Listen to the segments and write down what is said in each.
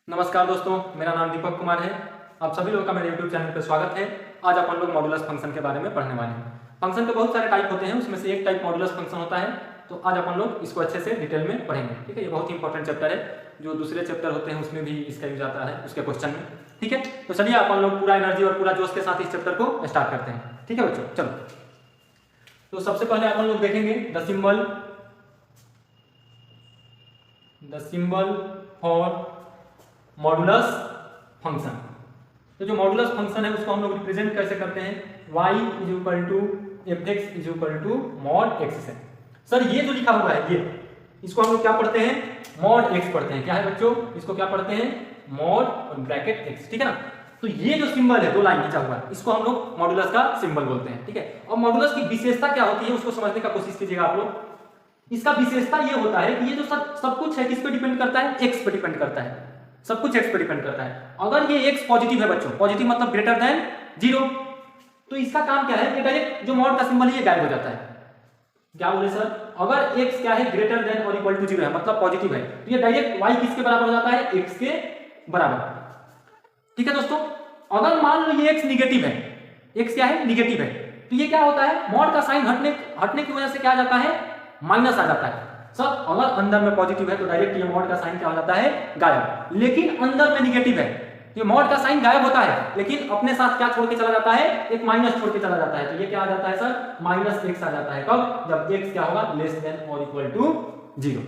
नमस्कार दोस्तों, मेरा नाम दीपक कुमार है। आप सभी लोगों का मेरे YouTube चैनल पर स्वागत है। आज अपन लोग मॉडुलस फंक्शन के बारे में पढ़ने वाले हैं। फंक्शन के बहुत सारे टाइप होते हैं, उसमें से एक टाइप मॉडुलस फंक्शन होता है। तो आज अपन लोग इसको अच्छे से डिटेल में पढ़ेंगे। ठीक है, ये बहुत ही इंपॉर्टेंट चैप्टर है। जो दूसरे चैप्टर होते हैं उसमें भी इसका यूज आता है उसके क्वेश्चन में। ठीक है, तो चलिए अपन लोग पूरा एनर्जी और पूरा जोश के साथ इस चैप्टर को स्टार्ट करते हैं। ठीक है बच्चों, चलो। तो सबसे पहले अपन लोग देखेंगे the symbol for modulus function. तो जो मॉडुलस फंक्शन है उसको हम लोग रिप्रेजेंट कैसे करते हैं? y is equal to F X is equal to mod X है। सर ये जो लिखा हुआ है, ये इसको हम लोग क्या पढ़ते हैं? मॉड एक्स पढ़ते हैं। क्या है बच्चों? इसको क्या पढ़ते हैं? मॉड और ब्रैकेट एक्स। ठीक है ना। तो ये जो सिंबल है, दो लाइन खींचा हुआ है, इसको हम लोग मॉडुलस का सिंबल बोलते हैं। ठीक है, और मॉडुलस की विशेषता क्या होती है उसको समझने का कोशिश कीजिएगा आप लोग। इसका विशेषता ये होता है कि ये जो सब कुछ है किस पे डिपेंड करता है? एक्स पे डिपेंड करता है। सब कुछ एक्स पे डिपेंड करता है। अगर ये एक्स पॉजिटिव है बच्चों, पॉजिटिव मतलब ग्रेटर देन 0, तो इसका काम क्या है? ये डायरेक्ट जो मॉड का सिंबल है ये गायब हो जाता है। क्या बोले सर? अगर x क्या है? ग्रेटर देन और इक्वल टू 0 है, मतलब पॉजिटिव है, तो ये डायरेक्ट y किसके बराबर हो जाता है? x के बराबर। ठीक है दोस्तों, अगर मान लो ये x निगेटिव है, x क्या है? निगेटिव है, तो ये क्या होता है? मॉड का साइन हटने की वजह से क्या आ जाता है? माइनस आ जाता है। सर अगर अंदर में पॉजिटिव है तो डायरेक्ट ये मॉड का साइन क्या हो जाता है? गायब। लेकिन अंदर में निगेटिव है, ये मॉड का साइन गायब होता है, लेकिन अपने साथ क्या छोड़ के चला जाता है? एक माइनस छोड़ के चला जाता है। तो ये क्या आ जाता है सर? माइनस एक्स आ जाता है। कब? जब एक्स क्या होगा? लेस देन और इक्वल टू 0।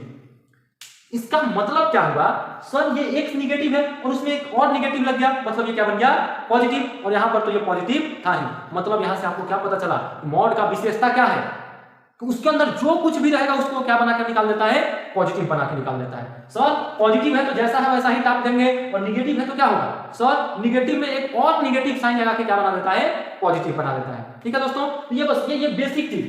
इसका मतलब क्या हुआ? सर ये एक्स निगेटिव है और उसमें एक और निगेटिव लग गया, मतलब ये क्या बन गया? पॉजिटिव। और यहां पर तो ये पॉजिटिव था ही, मतलब यहां से आपको क्या पता चला? मॉड का विशेषता क्या है? तो उसके अंदर जो कुछ भी रहेगा उसको क्या बना के निकाल देता है? पॉजिटिव बना के निकाल देता है। सर पॉजिटिव है तो जैसा है वैसा ही टाप देंगे, और निगेटिव है तो क्या होगा? सर निगेटिव में एक और निगेटिव साइन लगा के क्या बना देता है? पॉजिटिव बना देता है। ठीक है दोस्तों, ये बस ये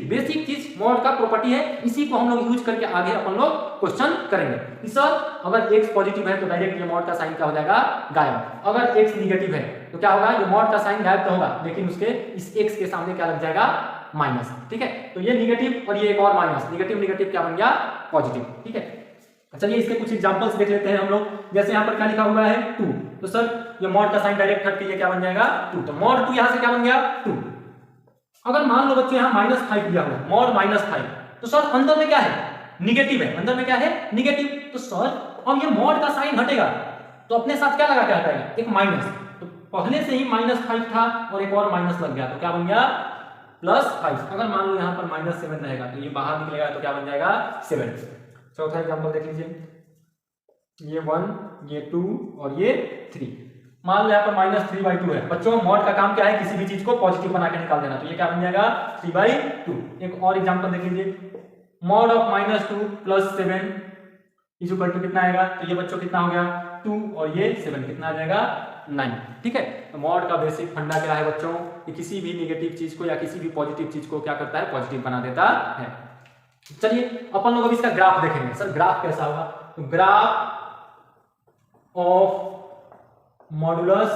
बेसिक चीज मॉड का प्रॉपर्टी है। इसी को हम लोग यूज करके आगे अपन लोग क्वेश्चन करेंगे। सर अगर x पॉजिटिव है तो डायरेक्ट ये मॉड का साइन क्या हो जाएगा? गायब। अगर x निगेटिव है तो क्या होगा? ये मॉड का साइन गायब तो होगा, लेकिन उसके इस x के सामने क्या लग जाएगा? माइनस। ठीक है, तो ये निगेटिव और ये एक और माइनस, निगेटिव क्या बन गया? पॉजिटिव। ठीक है, चलिए इसके कुछ एग्जांपल्स देख लेते हैं हम लोग। जैसे यहाँ पर क्या लिखा हुआ है? 2, तो सर ये मॉड का साइन डायरेक्ट हट के ये क्या बन जाएगा? 2। तो मॉड 2 यहां से क्या बन गया? 2। अगर मान लो बच्चों यहाँ -5 दिया हुआ, मॉड -5, तो सर अंदर में क्या है? निगेटिव है। अंदर में क्या है? निगेटिव। तो सर अब ये मॉड का साइन हटेगा तो अपने साथ क्या लगा के हटाएगा? एक माइनस। तो पहले से ही -5 था और एक और माइनस लग गया, तो क्या बन गया? +5। अगर मान लो यहाँ पर -7 रहेगा तो ये बाहर निकलेगा, तो क्या बन जाएगा? 7। चौथा एग्जांपल देख लीजिए, ये 1, ये 2 और ये 3। मान लो यहाँ पर -3/2 है। बच्चों मॉड का काम क्या है? किसी भी चीज को पॉजिटिव बना के निकाल देना, तो ये क्या बन जाएगा? 3/2। एक और एग्जांपल देख लीजिए, mod of -2 + 7 is equal to कितना आएगा? तो ये बच्चों कितना हो गया? 2 और ये 7 कितना आ जाएगा? 9। ठीक है, तो मॉड का बेसिक फंडा क्या है बच्चों? कि किसी भी नेगेटिव चीज को या किसी भी पॉजिटिव चीज को क्या करता है? पॉजिटिव बना देता है। चलिए अपन लोग अब इसका ग्राफ देखेंगे। सर ग्राफ कैसा होगा? तो ग्राफ ऑफ मॉडुलस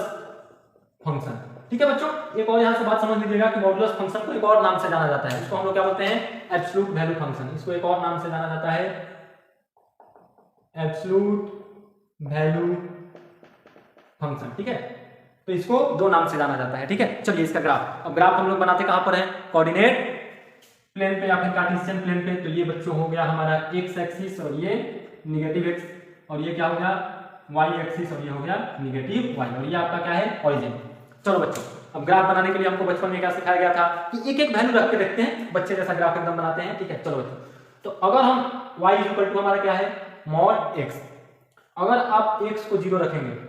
फंक्शन। ठीक है बच्चों, एक और यहां से बात समझ लीजिएगा कि मॉडुलस फंक्शन को एक और नाम से जाना जाता है। इसको हम लोग क्या बोलते हैं? Absolute value function. इसको एक और नाम से जाना जाता है एब्सोल्यूट वैल्यू फंक्शन। ठीक है, तो इसको दो नाम से जाना जाता है। ठीक है, चलिए इसका ग्राफ। अब ग्राफ हम लोग बनाते कहां पर है? कोऑर्डिनेट प्लेन पे या फिर कार्टेशियन प्लेन पे। तो ये बच्चों हो गया हमारा x एक्सिस और ये निगेटिव x, और ये क्या हो गया? y एक्सिस और ये हो गया निगेटिव y, और ये आपका क्या है? ऑरिजिन। चलो बच्चों, अब ग्राफ बनाने के लिए हमको बचपन में क्या सिखाया गया था? कि एक एक वैल्यू रख के देखते हैं, बच्चे जैसा ग्राफ एकदम बनाते हैं। ठीक है, चलो बच्चों, तो अगर हम y इक्वल टू हमारा क्या है? Mod x। अगर आप x को 0 रखेंगे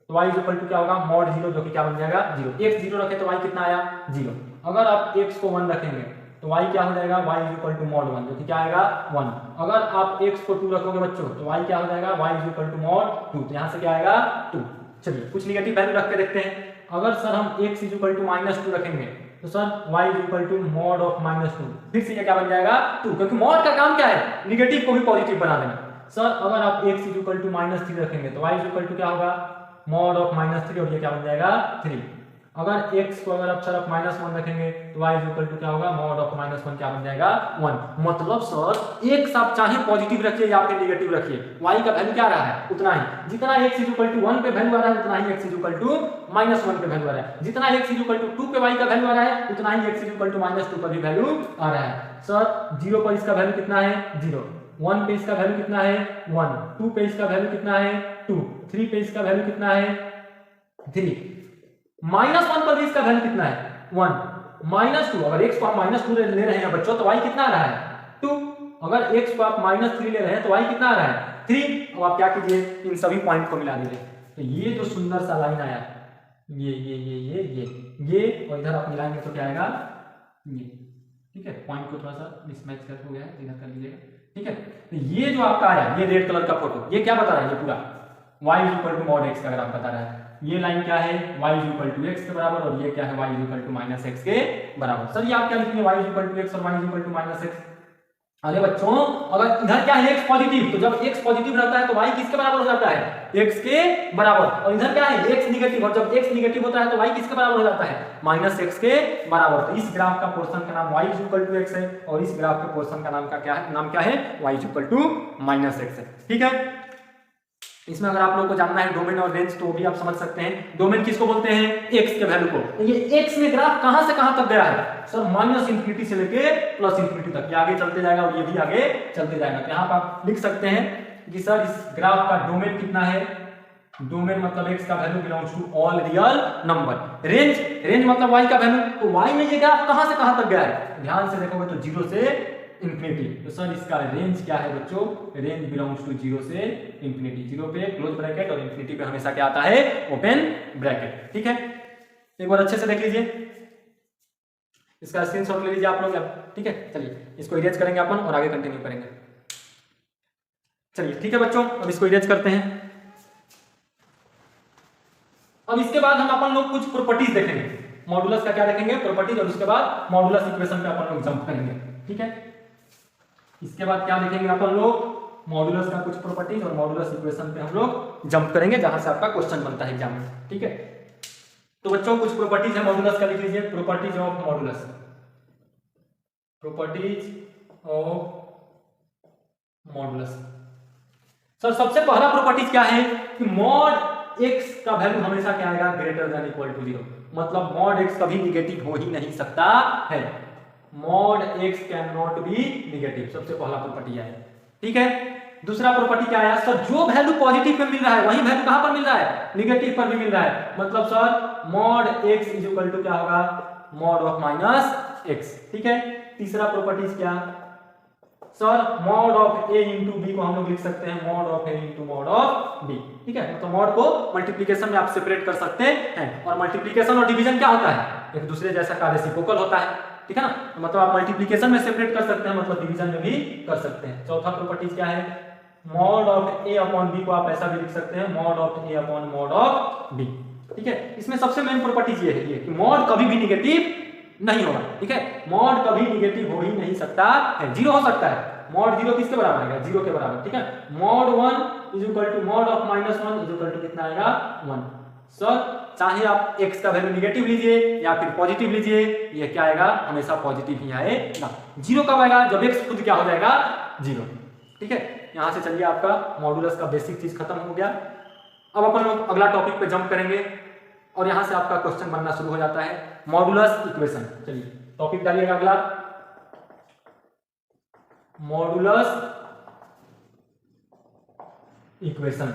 तो y इक्वल टू क्या होगा? मॉड 0, जो कि क्या बन जाएगा? 0। x 0 रखे तो y कितना आया? 0। अगर आप x को 1 रखेंगे तो y क्या हो जाएगा? y इक्वल टू मॉड 1, जो कि क्या आएगा? 1। अगर आप x को 2 रखोगे बच्चों तो y क्या हो जाएगा? y इक्वल टू मॉड 2, तो यहां से क्या आएगा? 2। चलिए कुछ नेगेटिव वैल्यू रख के देखते हैं। अगर सर हम x इक्वल टू -2 रखेंगे तो sir y equal to mod of -2, फिर से ये क्या बन जाएगा? 2, क्योंकि मॉड का काम क्या है? निगेटिव को भी पॉजिटिव बना देना। सर अगर आप x इक्वल टू -3 रखेंगे तो y इक्वल टू क्या होगा? मॉड ऑफ -3, और ये क्या बन जाएगा? 3। अगर x को अगर आप तरफ -1 रखेंगे तो y इज इक्वल टू क्या होगा, मॉड ऑफ -1 क्या बन जाएगा 1। मतलब सर x आप चाहे पॉजिटिव रखिए या फिर नेगेटिव रखिए, y का वैल्यू क्या रहा है उतना ही, जितना x इज इक्वल टू 1 पे वैल्यू आ रहा है उतना ही x इज इक्वल टू -1 पे वैल्यू आ रहा है, जितना x इज इक्वल टू 2 पे y का वैल्यू आ रहा है उतना ही x इज इक्वल टू -2 पर भी वैल्यू आ रहा है। सर 0 पर इसका वैल्यू कितना है 0, 1 पे इसका वैल्यू कितना है 1, 2 पे इसका वैल्यू कितना है 2, 3 पे इसका वैल्यू कितना है 3, -1 पर भी इसका वैल्यू कितना है 1, -2 अगर x को आप -2 ले रहे हैं बच्चों तो y कितना आ रहा है 2, अगर x को आप -3 ले रहे हैं तो y कितना आ रहा है 3। अब आप क्या कीजिए इन सभी पॉइंट को मिला दीजिए, तो ये जो सुंदर सा लाइन आया ये और इधर आप मिलाएंगे तो क्या आएगा ये, ठीक है। पॉइंट को थोड़ा सा मिसमैच कर हो गया है, इधर कर लीजिएगा, ठीक है। तो ये जो आपका आया ये रेड कलर का फोटो, ये क्या बता रहा है, ये पूरा y is equal to mod x का ग्राफ बता रहा है। ये लाइन क्या है y is equal to x के बराबर, और ये क्या है y is equal to -x के बराबर। सर ये आप क्या लिखेंगे y is equal to x और y is equal to -x। अरे बच्चों अगर इधर क्या है x पॉजिटिव, तो जब x पॉजिटिव रहता है तो y किसके बराबर हो जाता है x के बराबर, और इधर क्या है x निगेटिव, और जब x निगेटिव होता है तो y किसके बराबर हो जाता है -x के बराबर। तो इस ग्राफ का पोर्शन का नाम y is equal to x है, और इस ग्राफ के पोर्शन का नाम क्या है y is equal to -x है, ठीक है। इसमें अगर आप लोगों को जानना है डोमेन और रेंज तो भी आप समझ सकते हैं। डोमेन किसको बोलते हैं x के वैल्यू को। ये x में ग्राफ कहां से कहां तक गया है सर, -∞ से लेके +∞ तक, ये आगे चलते जाएगा और ये भी आगे चलते जाएगा। तो यहाँ पर आप लिख सकते हैं कि सर इस ग्राफ का डोमेन कितना है, डोमेन मतलब x का value belongs to all real number. Range मतलब y का वैल्यू, तो y में ये ग्राफ कहां से कहां तक गया है, ध्यान से देखोगे तो 0 से इंफिनिटी। तो सर इसका रेंज क्या है बच्चों, रेंज बिलोंग्स टू 0 से इंफिनिटी, 0 पे क्लोज ब्रैकेट और इंफिनिटी पे हमेशा क्या आता है ओपन ब्रैकेट, ठीक है। एक बार अच्छे से देख लीजिए, इसका स्क्रीनशॉट ले लीजिए आप लोग, ठीक है। चलिए इसको इरेज करेंगे अपन और आगे कंटिन्यू करेंगे। चलिए ठीक है बच्चों, अब इसको इरेज करते हैं। अब इसके बाद हम अपन लोग कुछ प्रॉपर्टीज देखेंगे, मॉडुलस का क्या देखेंगे प्रॉपर्टीज, और उसके बाद मॉडुलस इक्वेशन पे अपन लोग जंप करेंगे, ठीक है। इसके बाद क्या देखेंगे अपन लोग मॉडुलस का कुछ प्रॉपर्टीज, और मॉडुलस इक्वेशन पे हम लोग जंप करेंगे जहां से आपका क्वेश्चन बनता है एग्जाम में, ठीक है। तो बच्चों कुछ प्रॉपर्टीज है मॉडुलस का, लिख लीजिए properties of modulus, properties of modulus. Sir सबसे पहला प्रॉपर्टीज क्या है कि मॉड x का वैल्यू हमेशा क्या आएगा ग्रेटर देन इक्वल टू 0, मतलब मॉड x कभी निगेटिव हो ही नहीं सकता है, mod x can not be negative, सबसे पहला प्रॉपर्टी है, ठीक है। दूसरा प्रॉपर्टी क्या है सर, जो वैल्यू पॉजिटिव पे मिल रहा है वही वैल्यू कहां पर मिल रहा है निगेटिव पर भी मिल रहा है, मतलब sir mod x is equal to क्या होगा मॉड ऑफ -x, ठीक है। तीसरा प्रॉपर्टीज क्या sir, mod of a into B को हम लोग लिख सकते हैं mod of a into mod of b, ठीक है। तो मॉड को मल्टीप्लिकेशन में आप सेपरेट कर सकते हैं, और मल्टीप्लिकेशन और डिवीजन क्या होता है एक दूसरे जैसा का रेसिप्रोकल होता है, ठीक है ना। तो मतलब आप मल्टीप्लिकेशन में सेपरेट कर सकते हैं, मतलब डिवीजन में भी कर सकते हैं। चौथा प्रॉपर्टीज क्या है, mod of a upon b को आप ऐसा भी लिख सकते हैं mod of a upon mod of b, ठीक है। इसमें सबसे मेन प्रॉपर्टीज ये है कि मॉड कभी भी निगेटिव नहीं होगा, ठीक है। मॉड कभी निगेटिव हो ही नहीं सकता है, 0 हो सकता है, मॉड 0 किसके बराबर आएगा 0 के बराबर, ठीक है। Mod 1 is equal to mod of -1 is equal to कितना आएगा 1। सर चाहे आप x का वैल्यू निगेटिव लीजिए या फिर पॉजिटिव लीजिए, ये क्या आएगा हमेशा पॉजिटिव ही आएगा। 0 कब आएगा जब x खुद क्या हो जाएगा 0, ठीक है। यहां से चलिए आपका मॉडुलस का बेसिक चीज खत्म हो गया। अब अपन लोग अगला टॉपिक पे जंप करेंगे, और यहां से आपका क्वेश्चन बनना शुरू हो जाता है मॉडुलस इक्वेशन। चलिए टॉपिक डालिएगा अगला, मॉडुलस इक्वेशन।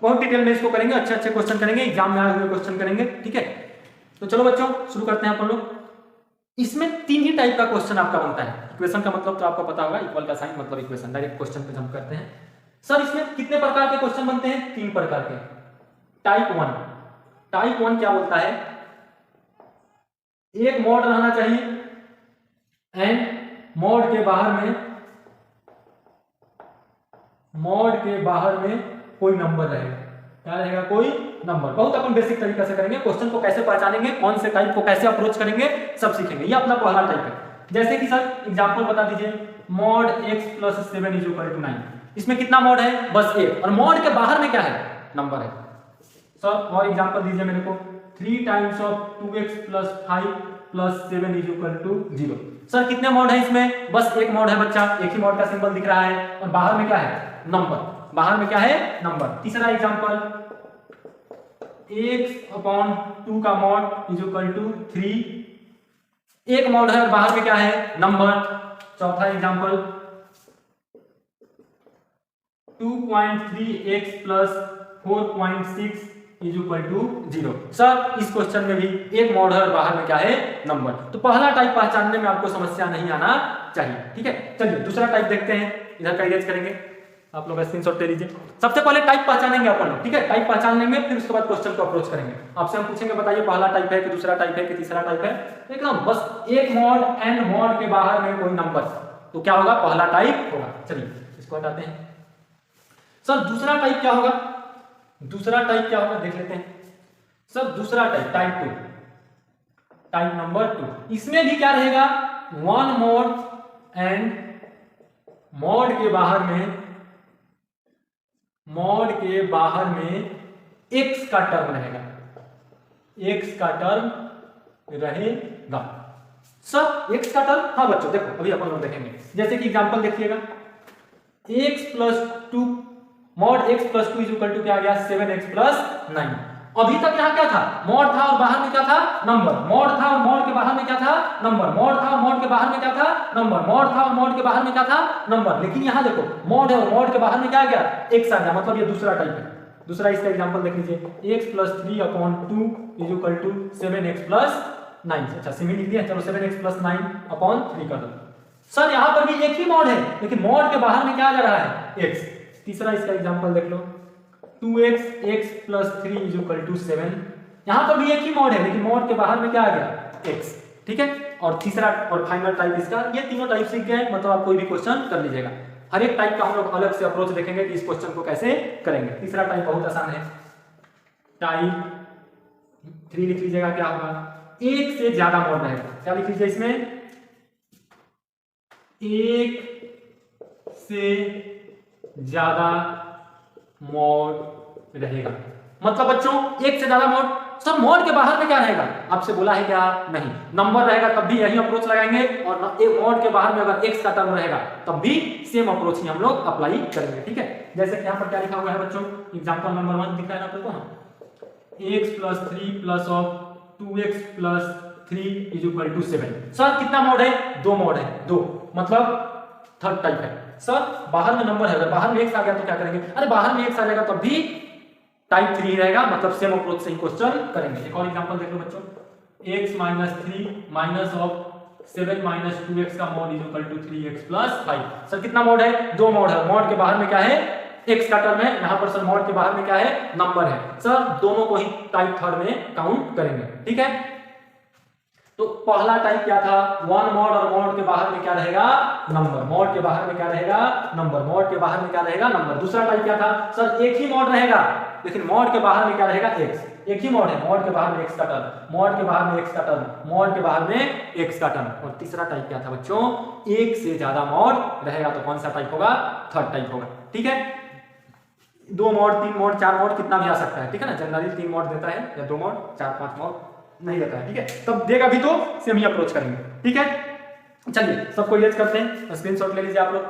बहुत डिटेल में इसको करेंगे, अच्छे अच्छे क्वेश्चन करेंगे, एग्जाम में आए हुए क्वेश्चन करेंगे, ठीक है। तो चलो बच्चों शुरू करते हैं अपन लोग। इसमें 3 ही टाइप का क्वेश्चन आपका बनता है। इक्वेशन का मतलब तो आपको पता होगा, इक्वल का साइन मतलब इक्वेशन। डायरेक्ट क्वेश्चन पे जंप करते हैं। सर इसमें कितने प्रकार के क्वेश्चन बनते हैं, 3 प्रकार के। टाइप 1, टाइप 1 क्या बोलता है, एक मॉड रहना चाहिए एंड मॉड के बाहर में कोई नंबर रहेगा। क्या रहेगा, कोई नंबर। बहुत अपन बेसिक तरीके से करेंगे, क्वेश्चन को कैसे पहचानेंगे, कौन से टाइप को कैसे अप्रोच करेंगे, सब सीखेंगे। ये अपना पहला टाइप है। जैसे कि सर एग्जांपल बता दीजिए, मॉड x + 7 = 9। इसमें कितना मॉड है, बस एक, और मॉड के बाहर में क्या है, नंबर है। सर और एग्जांपल दीजिए मेरे को, 3 times of 2x plus 5 plus 7 is equal to 0। Sir कितने मॉड है इसमें? बस एक मॉड है बच्चा, एक ही मॉड का सिंबल दिख रहा है और बाहर में क्या है? नंबर। बाहर में क्या है? नंबर। तीसरा एग्जांपल x अपॉन 2 का मॉड इज इक्वल टू 3, एक मॉड है और बाहर में क्या है? नंबर। चौथा example 2.3x plus 4.6 is equal to 0। Sir इस क्वेश्चन में भी एक मॉड है और बाहर में क्या है? नंबर। तो पहला टाइप पहचानने में आपको समस्या नहीं आना चाहिए, ठीक है। चलिए दूसरा टाइप देखते हैं, इधर का इरेज करेंगे, आप लोग स्क्रीनशॉट ले लीजिए। सबसे पहले टाइप पहचानेंगे अपन लोग, ठीक है। टाइप पहचान लेंगे, फिर उसके बाद क्वेश्चन को अप्रोच करेंगे। आपसे हम पूछेंगे बताइए पहला टाइप है कि दूसरा टाइप है कि तीसरा टाइप है, एकदम बस एक मॉड एंड मॉड के बाहर में कोई नंबर, तो क्या होगा? पहला टाइप होगा। चलिए इसको हटाते हैं। सर दूसरा टाइप क्या होगा? दूसरा टाइप क्या होगा देख लेते हैं। सर दूसरा टाइप, टाइप 2, टाइप नंबर 2, इसमें भी क्या रहेगा? वन मॉड एंड मॉड के बाहर में, मॉड के बाहर में x का टर्म रहेगा, x का टर्म रहेगा। सर x का टर्म, हाँ बच्चों देखो अभी अपन लोग देखेंगे, जैसे कि एग्जांपल देखिएगा x plus 2 mod x plus 2 is equal to क्या आ गया? 7x plus 9। अभी तक यहाँ क्या था? मॉड था और बाहर में क्या था? नंबर। मॉड था और मॉड के बाहर में क्या था? नंबर। मॉड था और मॉड के बाहर में क्या था? नंबर। मॉड था और मॉड के बाहर में क्या था? नंबर। लेकिन यहाँ देखो मॉड है और मॉड के बाहर में क्या आ गया? x आ गया, मतलब ये दूसरा टाइप है। दूसरा इसका एग्जांपल देख लीजिए, x plus 3 upon 2 is equal to 7x plus 9। अच्छा सिमिलर लिख दिया, चलो 7x प्लस 9 अपॉन 3 कर दो। सर यहाँ पर भी एक ही मॉड है, लेकिन मॉड के बाहर में क्या जा रहा है? x। तीसरा इसका एग्जांपल देख लो, 2x x plus 3 is equal to 7। यहां पर भी एक ही मॉड है, लेकिन मॉड के बाहर में क्या आ गया? x, ठीक है। और तीसरा और फाइनल टाइप इसका, ये तीनों टाइप सीख गए, मतलब आप कोई भी क्वेश्चन कर लीजिएगा। हर एक टाइप का हम लोग अलग से अप्रोच देखेंगे कि इस क्वेश्चन को कैसे करेंगे। तीसरा टाइप बहुत आसान है, टाइप 3 लिख लीजिएगा। क्या होगा? एक से ज्यादा मॉड रहेगा। क्या लिख लीजिए इसमें? एक से ज्यादा मॉड रहेगा, मतलब बच्चों एक से ज्यादा मॉड। सर मॉड के बाहर में क्या रहेगा? आपसे बोला है क्या? नहीं, नंबर रहेगा तब भी यही अप्रोच लगाएंगे, और एक मॉड के बाहर में अगर x का टर्म रहेगा तब भी सेम अप्रोच ही हम लोग अप्लाई करेंगे, ठीक है। जैसे कि यहाँ पर क्या लिखा हुआ है बच्चों, एग्जांपल नंबर 1 दिखा है ना आपको, x plus 3 plus of 2x plus 3 is equal to 7। Sir कितना मॉड है? 2 मॉड है, 2, मतलब थर्ड टाइप है। सर बाहर में नंबर है, अगर बाहर में x आ गया तो क्या करेंगे? अरे बाहर में x आ जाएगा तब भी टाइप 3 रहेगा, मतलब सेम अप्रोच से ही क्वेश्चन करेंगे। एक और एग्जांपल देख लो बच्चों, x minus 3 minus of 7 minus 2x का mod is equal to 3x plus 5। Sir कितना मॉड है? 2 मॉड है, मॉड के बाहर में क्या है? x का टर्म है, यहाँ पर सर मॉड के बाहर में क्या है? नंबर है। सर दोनों को ही टाइप थर्ड में काउंट करेंगे, ठीक है। तो पहला टाइप क्या था? वन मॉड, और मॉड के बाहर में क्या रहेगा? नंबर। मॉड के बाहर में क्या रहेगा? नंबर। मॉड के बाहर में क्या रहेगा? नंबर। दूसरा टाइप क्या था? सर एक ही मॉड रहेगा, लेकिन मॉड के बाहर में क्या रहेगा? x। एक ही मॉड है, मॉड के बाहर में x का टर्म, मॉड के बाहर में x का टर्म, मॉड के बाहर में x का टर्म। और तीसरा टाइप क्या था बच्चों? एक से ज्यादा मॉड रहेगा, तो कौन सा टाइप होगा? थर्ड टाइप होगा, ठीक है। 2 मॉड, 3 मॉड, 4 मॉड कितना भी आ सकता है, ठीक है ना। जनरली 3 मॉड देता है, या 2 मॉड, 4-5 मॉड नहीं देता है, ठीक है। तब देगा भी तो सेम ही अप्रोच करेंगे, ठीक है। चलिए सबको यूज करते हैं, स्क्रीनशॉट ले लीजिए आप लोग।